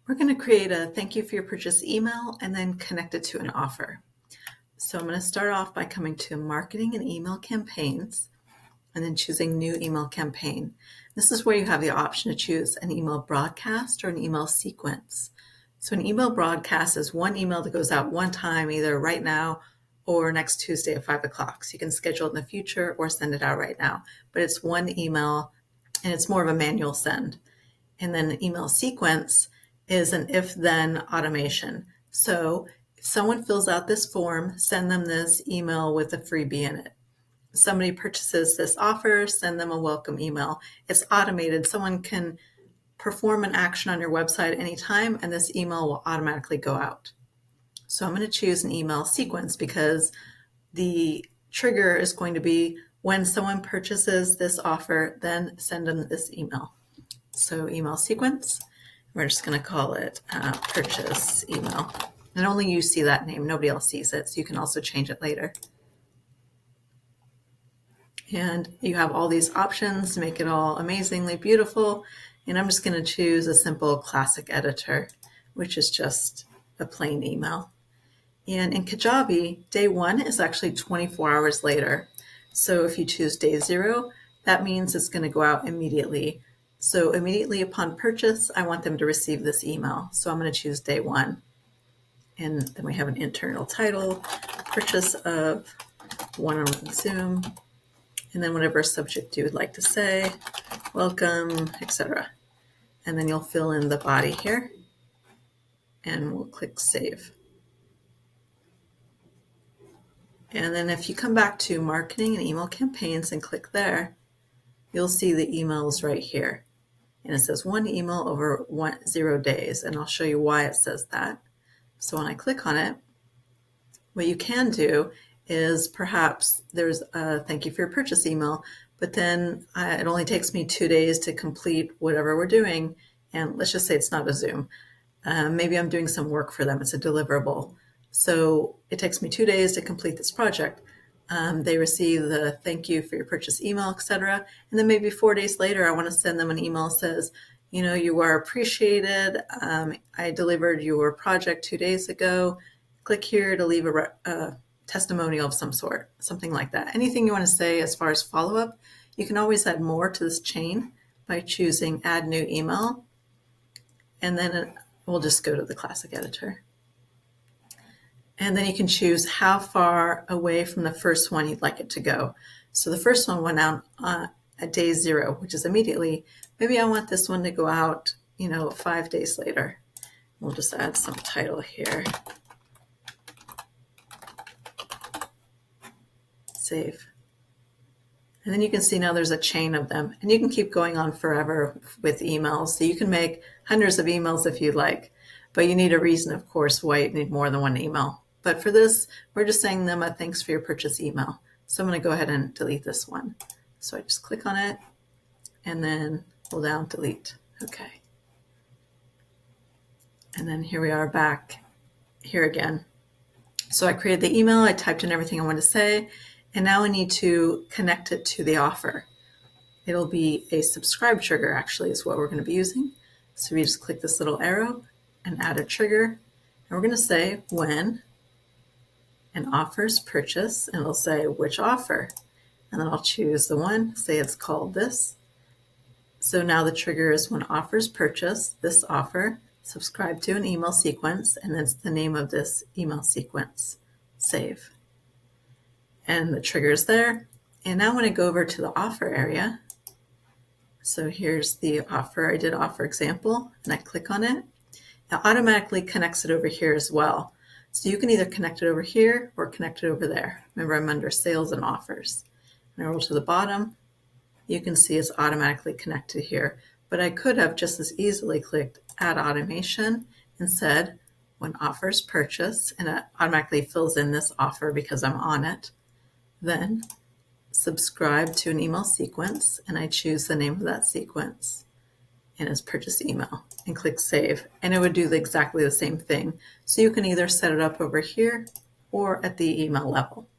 We're going to create a thank you for your purchase email and then connect it to an offer. So I'm going to start off by coming to marketing and email campaigns and then choosing new email campaign. This is where you have the option to choose an email broadcast or an email sequence. So an email broadcast is one email that goes out one time, either right now or next Tuesday at 5 o'clock. So you can schedule it in the future or send it out right now. But it's one email and it's more of a manual send. And then an email sequence is an if-then automation. So if someone fills out this form, send them this email with a freebie in it. If somebody purchases this offer, send them a welcome email. It's automated. Someone can perform an action on your website anytime, and this email will automatically go out. So I'm going to choose an email sequence because the trigger is going to be when someone purchases this offer, then send them this email. So email sequence, we're just going to call it purchase email. And only you see that name. Nobody else sees it. So you can also change it later. And you have all these options to make it all amazingly beautiful. And I'm just going to choose a simple classic editor, which is just a plain email. And in Kajabi, day 1 is actually 24 hours later. So if you choose day 0, that means it's going to go out immediately. So immediately upon purchase, I want them to receive this email. So I'm going to choose day 1. And then we have an internal title, purchase of one-on-one Zoom, and then whatever subject you would like to say, welcome, etc. And then you'll fill in the body here, and we'll click save. And then if you come back to marketing and email campaigns and click there, you'll see the emails right here. And it says 1 email over 0 days, and I'll show you why it says that. So when I click on it, what you can do is perhaps there's a thank you for your purchase email, but then it only takes me 2 days to complete whatever we're doing. And let's just say it's not a Zoom. Maybe I'm doing some work for them. It's a deliverable. So it takes me 2 days to complete this project. They receive the thank you for your purchase email, etc. And then maybe 4 days later, I want to send them an email that says, you know, you are appreciated. I delivered your project 2 days ago. Click here to leave a testimonial of some sort, something like that. Anything you want to say as far as follow-up, you can always add more to this chain by choosing add new email. And then we'll just go to the classic editor. And then you can choose how far away from the first one you'd like it to go. So the first one went out at day 0, which is immediately. Maybe I want this one to go out, 5 days later. We'll just add some title here. Save. And then you can see now there's a chain of them. And you can keep going on forever with emails. So you can make hundreds of emails if you'd like. But you need a reason, of course, why you need more than one email. But for this, we're just sending them a thanks for your purchase email. So I'm going to go ahead and delete this one. So I just click on it and then pull down, delete. Okay. And then here we are back here again. So I created the email, I typed in everything I want to say, and now I need to connect it to the offer. It'll be a subscribe trigger, actually, is what we're going to be using. So we just click this little arrow and add a trigger. And we're going to say when an offer is purchased, and it'll say which offer. And then I'll choose the one, say it's called this. So now the trigger is when offer is purchased, this offer, subscribe to an email sequence, and that's the name of this email sequence. Save. And the trigger is there. And now when I go over to the offer area, so here's the offer. I did offer example, and I click on it. It automatically connects it over here as well. So you can either connect it over here or connect it over there. Remember, I'm under sales and offers. And I roll to the bottom. You can see it's automatically connected here. But I could have just as easily clicked add automation and said when offers purchase, and it automatically fills in this offer because I'm on it. Then subscribe to an email sequence, and I choose the name of that sequence and it's purchase email, and click save, and it would do exactly the same thing. So you can either set it up over here or at the email level.